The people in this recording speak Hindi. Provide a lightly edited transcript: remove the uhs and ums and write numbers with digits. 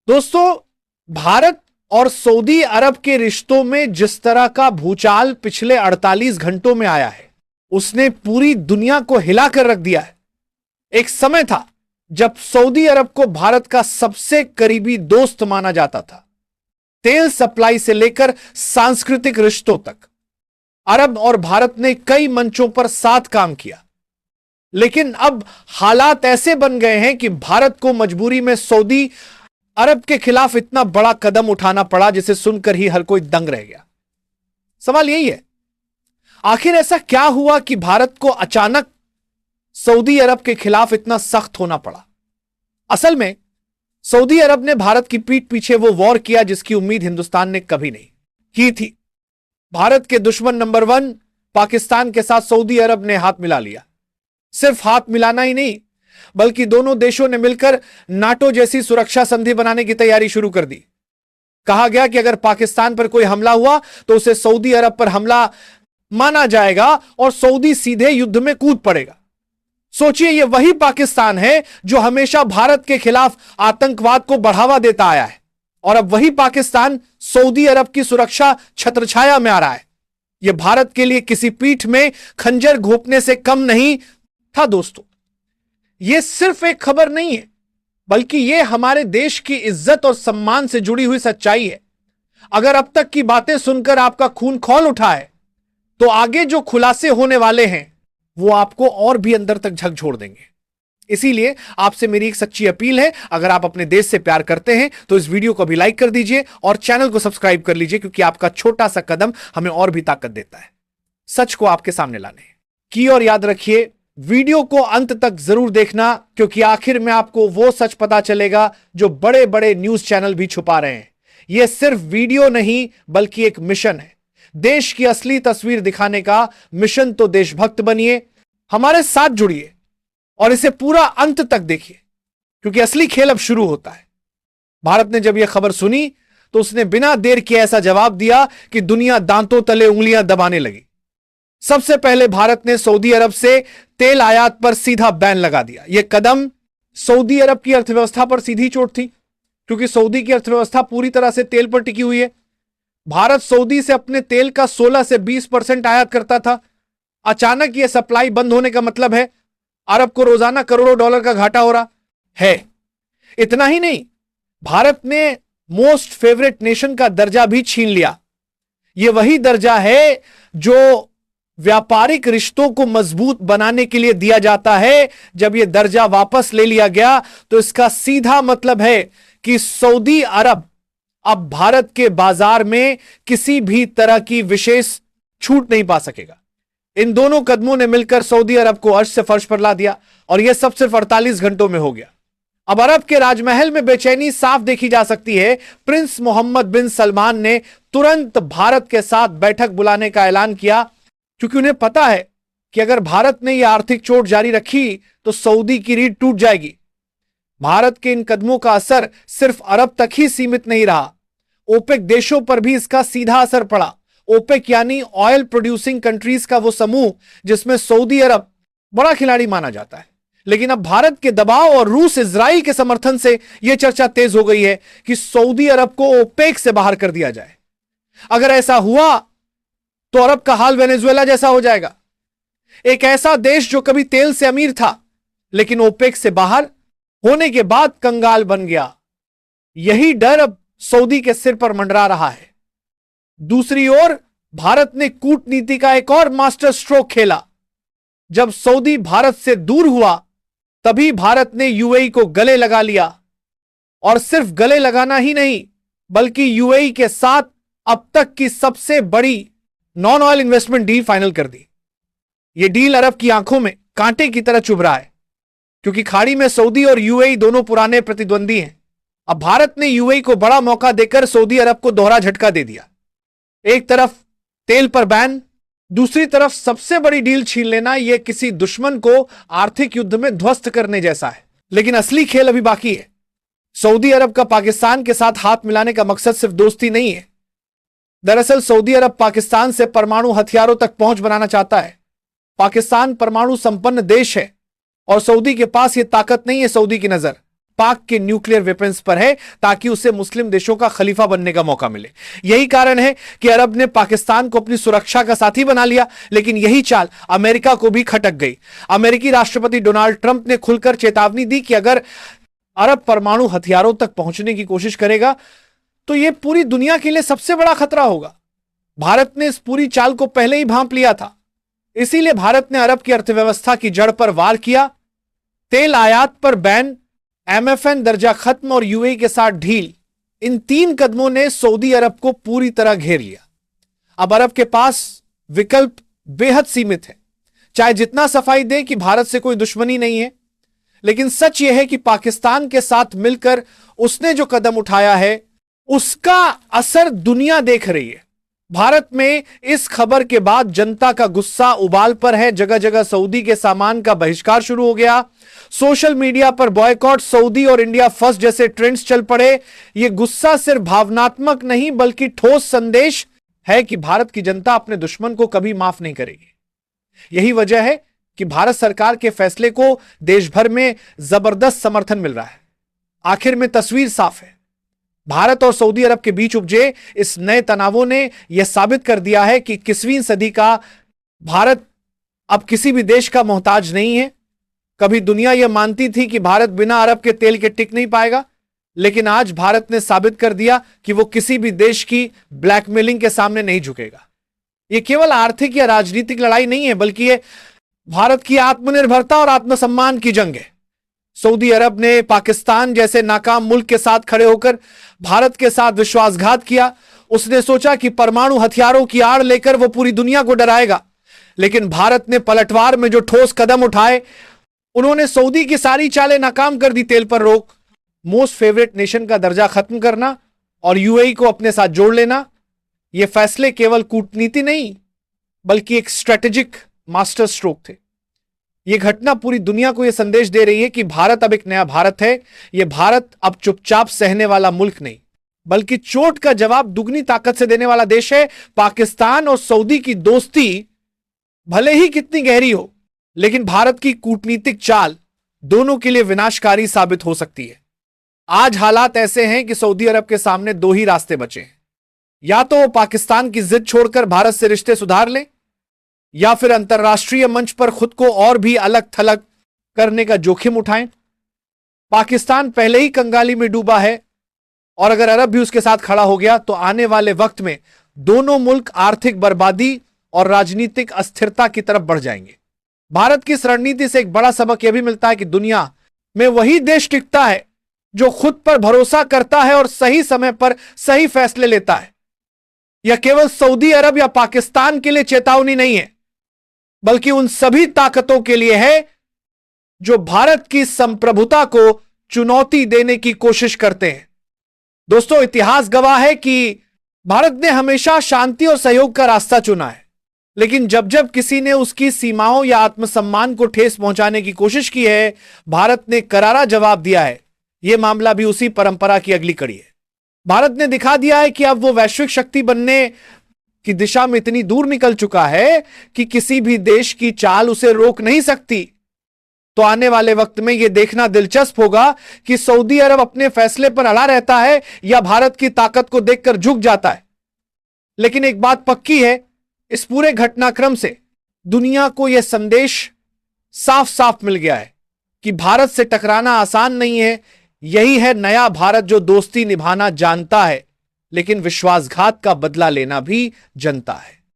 दोस्तों, भारत और सऊदी अरब के रिश्तों में जिस तरह का भूचाल पिछले 48 घंटों में आया है, उसने पूरी दुनिया को हिलाकर रख दिया है। एक समय था जब सऊदी अरब को भारत का सबसे करीबी दोस्त माना जाता था। तेल सप्लाई से लेकर सांस्कृतिक रिश्तों तक अरब और भारत ने कई मंचों पर साथ काम किया। लेकिन अब हालात ऐसे बन गए हैं कि भारत को मजबूरी में सऊदी अरब के खिलाफ इतना बड़ा कदम उठाना पड़ा जिसे सुनकर ही हर कोई दंग रह गया। सवाल यही है, आखिर ऐसा क्या हुआ कि भारत को अचानक सऊदी अरब के खिलाफ इतना सख्त होना पड़ा? असल में सऊदी अरब ने भारत की पीठ पीछे वो वॉर किया जिसकी उम्मीद हिंदुस्तान ने कभी नहीं की थी। भारत के दुश्मन नंबर 1 पाकिस्तान के साथ सऊदी अरब ने हाथ मिला लिया। सिर्फ हाथ मिलाना ही नहीं, बल्कि दोनों देशों ने मिलकर नाटो जैसी सुरक्षा संधि बनाने की तैयारी शुरू कर दी। कहा गया कि अगर पाकिस्तान पर कोई हमला हुआ तो उसे सऊदी अरब पर हमला माना जाएगा और सऊदी सीधे युद्ध में कूद पड़ेगा। सोचिए, यह वही पाकिस्तान है जो हमेशा भारत के खिलाफ आतंकवाद को बढ़ावा देता आया है, और अब वही पाकिस्तान सऊदी अरब की सुरक्षा छत्रछाया में आ रहा है। यह भारत के लिए किसी पीठ में खंजर घोंपने से कम नहीं था। दोस्तों, यह सिर्फ एक खबर नहीं है, बल्कि यह हमारे देश की इज्जत और सम्मान से जुड़ी हुई सच्चाई है। अगर अब तक की बातें सुनकर आपका खून खौल उठा है, तो आगे जो खुलासे होने वाले हैं वो आपको और भी अंदर तक झकझोर देंगे। इसीलिए आपसे मेरी एक सच्ची अपील है, अगर आप अपने देश से प्यार करते हैं तो इस वीडियो को भी लाइक कर दीजिए और चैनल को सब्सक्राइब कर लीजिए, क्योंकि आपका छोटा सा कदम हमें और भी ताकत देता है सच को आपके सामने लाने की। और याद रखिए, वीडियो को अंत तक जरूर देखना, क्योंकि आखिर में आपको वो सच पता चलेगा जो बड़े बड़े न्यूज चैनल भी छुपा रहे हैं। यह सिर्फ वीडियो नहीं, बल्कि एक मिशन है। देश की असली तस्वीर दिखाने का मिशन। तो देशभक्त बनिए, हमारे साथ जुड़िए और इसे पूरा अंत तक देखिए, क्योंकि असली खेल अब शुरू होता है। भारत ने जब यह खबर सुनी तो उसने बिना देर किए ऐसा जवाब दिया कि दुनिया दांतों तले उंगलियां दबाने लगी। सबसे पहले भारत ने सऊदी अरब से तेल आयात पर सीधा बैन लगा दिया। यह कदम सऊदी अरब की अर्थव्यवस्था पर सीधी चोट थी, क्योंकि सऊदी की अर्थव्यवस्था पूरी तरह से तेल पर टिकी हुई है। भारत सऊदी से अपने तेल का 16 से 20% आयात करता था। अचानक यह सप्लाई बंद होने का मतलब है अरब को रोजाना करोड़ों डॉलर का घाटा हो रहा है। इतना ही नहीं, भारत ने मोस्ट फेवरेट नेशन का दर्जा भी छीन लिया। यह वही दर्जा है जो व्यापारिक रिश्तों को मजबूत बनाने के लिए दिया जाता है। जब यह दर्जा वापस ले लिया गया तो इसका सीधा मतलब है कि सऊदी अरब अब भारत के बाजार में किसी भी तरह की विशेष छूट नहीं पा सकेगा। इन दोनों कदमों ने मिलकर सऊदी अरब को अर्श से फर्श पर ला दिया, और यह सब सिर्फ 48 घंटों में हो गया। अब अरब के राजमहल में बेचैनी साफ देखी जा सकती है। प्रिंस मोहम्मद बिन सलमान ने तुरंत भारत के साथ बैठक बुलाने का ऐलान किया, क्योंकि उन्हें पता है कि अगर भारत ने यह आर्थिक चोट जारी रखी तो सऊदी की रीढ़ टूट जाएगी। भारत के इन कदमों का असर सिर्फ अरब तक ही सीमित नहीं रहा, ओपेक देशों पर भी इसका सीधा असर पड़ा। ओपेक यानी ऑयल प्रोड्यूसिंग कंट्रीज का वो समूह जिसमें सऊदी अरब बड़ा खिलाड़ी माना जाता है। लेकिन अब भारत के दबाव और रूस इजराइल के समर्थन से यह चर्चा तेज हो गई है कि सऊदी अरब को ओपेक से बाहर कर दिया जाए। अगर ऐसा हुआ तो अरब का हाल वेनेजुएला जैसा हो जाएगा, एक ऐसा देश जो कभी तेल से अमीर था लेकिन ओपेक से बाहर होने के बाद कंगाल बन गया। यही डर अब सऊदी के सिर पर मंडरा रहा है। दूसरी ओर भारत ने कूटनीति का एक और मास्टर स्ट्रोक खेला। जब सऊदी भारत से दूर हुआ, तभी भारत ने यूएई को गले लगा लिया, और सिर्फ गले लगाना ही नहीं, बल्कि यूएई के साथ अब तक की सबसे बड़ी non oil investment deal final कर दी। यह डील अरब की आंखों में कांटे की तरह चुभ रहा है, क्योंकि खाड़ी में सऊदी और यूएई दोनों पुराने प्रतिद्वंदी हैं। अब भारत ने यूएई को बड़ा मौका देकर सऊदी अरब को दोहरा झटका दे दिया। एक तरफ तेल पर बैन, दूसरी तरफ सबसे बड़ी डील छीन लेना। यह किसी दुश्मन को आर्थिक युद्ध में ध्वस्त करने जैसा है। लेकिन असली खेल अभी बाकी है। सऊदी अरब का पाकिस्तान के साथ हाथ मिलाने का मकसद सिर्फ दोस्ती नहीं है। दरअसल सऊदी अरब पाकिस्तान से परमाणु हथियारों तक पहुंच बनाना चाहता है। पाकिस्तान परमाणु संपन्न देश है और सऊदी के पास यह ताकत नहीं है। सऊदी की नजर पाक के न्यूक्लियर वेपन्स पर है, ताकि उसे मुस्लिम देशों का खलीफा बनने का मौका मिले। यही कारण है कि अरब ने पाकिस्तान को अपनी सुरक्षा का साथी बना लिया, लेकिन यही चाल अमेरिका को भी खटक गई। अमेरिकी राष्ट्रपति डोनाल्ड ट्रंप ने खुलकर चेतावनी दी कि अगर अरब परमाणु हथियारों तक पहुंचने की कोशिश करेगा तो यह पूरी दुनिया के लिए सबसे बड़ा खतरा होगा। भारत ने इस पूरी चाल को पहले ही भांप लिया था, इसीलिए भारत ने अरब की अर्थव्यवस्था की जड़ पर वार किया। तेल आयात पर बैन, एमएफएन दर्जा खत्म और यूएई के साथ ढील, इन 3 कदमों ने सऊदी अरब को पूरी तरह घेर लिया। अब अरब के पास विकल्प बेहद सीमित है, चाहे जितना सफाई दे कि भारत से कोई दुश्मनी नहीं है, लेकिन सच यह है कि पाकिस्तान के साथ मिलकर उसने जो कदम उठाया है उसका असर दुनिया देख रही है। भारत में इस खबर के बाद जनता का गुस्सा उबाल पर है। जगह जगह सऊदी के सामान का बहिष्कार शुरू हो गया। सोशल मीडिया पर बॉयकॉट, सऊदी और इंडिया फर्स्ट जैसे ट्रेंड्स चल पड़े। यह गुस्सा सिर्फ भावनात्मक नहीं बल्कि ठोस संदेश है कि भारत की जनता अपने दुश्मन को कभी माफ नहीं करेगी। यही वजह है कि भारत सरकार के फैसले को देश भर में जबरदस्त समर्थन मिल रहा है। आखिर में तस्वीर साफ है, भारत और सऊदी अरब के बीच उपजे इस नए तनावों ने यह साबित कर दिया है कि 21वीं सदी का भारत अब किसी भी देश का मोहताज नहीं है। कभी दुनिया यह मानती थी कि भारत बिना अरब के तेल के टिक नहीं पाएगा, लेकिन आज भारत ने साबित कर दिया कि वो किसी भी देश की ब्लैकमेलिंग के सामने नहीं झुकेगा। यह केवल आर्थिक या राजनीतिक लड़ाई नहीं है, बल्कि यह भारत की आत्मनिर्भरता और आत्मसम्मान की जंग है। सऊदी अरब ने पाकिस्तान जैसे नाकाम मुल्क के साथ खड़े होकर भारत के साथ विश्वासघात किया। उसने सोचा कि परमाणु हथियारों की आड़ लेकर वो पूरी दुनिया को डराएगा, लेकिन भारत ने पलटवार में जो ठोस कदम उठाए, उन्होंने सऊदी की सारी चालें नाकाम कर दी। तेल पर रोक, मोस्ट फेवरेट नेशन का दर्जा खत्म करना और यूएई को अपने साथ जोड़ लेना। ये फैसले केवल कूटनीति नहीं बल्कि एक स्ट्रेटेजिक मास्टर स्ट्रोक थे। यह घटना पूरी दुनिया को यह संदेश दे रही है कि भारत अब एक नया भारत है। यह भारत अब चुपचाप सहने वाला मुल्क नहीं बल्कि चोट का जवाब दुगनी ताकत से देने वाला देश है। पाकिस्तान और सऊदी की दोस्ती भले ही कितनी गहरी हो, लेकिन भारत की कूटनीतिक चाल दोनों के लिए विनाशकारी साबित हो सकती है। आज हालात ऐसे हैं कि सऊदी अरब के सामने 2 ही रास्ते बचे हैं, या तो वो पाकिस्तान की जिद छोड़कर भारत से रिश्ते सुधार लें, या फिर अंतरराष्ट्रीय मंच पर खुद को और भी अलग थलग करने का जोखिम उठाएं। पाकिस्तान पहले ही कंगाली में डूबा है और अगर अरब भी उसके साथ खड़ा हो गया तो आने वाले वक्त में दोनों मुल्क आर्थिक बर्बादी और राजनीतिक अस्थिरता की तरफ बढ़ जाएंगे। भारत की इस रणनीति से एक बड़ा सबक यह भी मिलता है कि दुनिया में वही देश टिकता है जो खुद पर भरोसा करता है और सही समय पर सही फैसले लेता है। यह केवल सऊदी अरब या पाकिस्तान के लिए चेतावनी नहीं है, बल्कि उन सभी ताकतों के लिए है जो भारत की संप्रभुता को चुनौती देने की कोशिश करते हैं। दोस्तों, इतिहास गवाह है कि भारत ने हमेशा शांति और सहयोग का रास्ता चुना है, लेकिन जब जब किसी ने उसकी सीमाओं या आत्मसम्मान को ठेस पहुंचाने की कोशिश की है, भारत ने करारा जवाब दिया है। यह मामला भी उसी परंपरा की अगली कड़ी है। भारत ने दिखा दिया है कि अब वो वैश्विक शक्ति बनने की दिशा में इतनी दूर निकल चुका है कि किसी भी देश की चाल उसे रोक नहीं सकती। तो आने वाले वक्त में यह देखना दिलचस्प होगा कि सऊदी अरब अपने फैसले पर अड़ा रहता है या भारत की ताकत को देखकर झुक जाता है। लेकिन एक बात पक्की है, इस पूरे घटनाक्रम से दुनिया को यह संदेश साफ साफ मिल गया है कि भारत से टकराना आसान नहीं है। यही है नया भारत जो दोस्ती निभाना जानता है, लेकिन विश्वासघात का बदला लेना भी जानता है।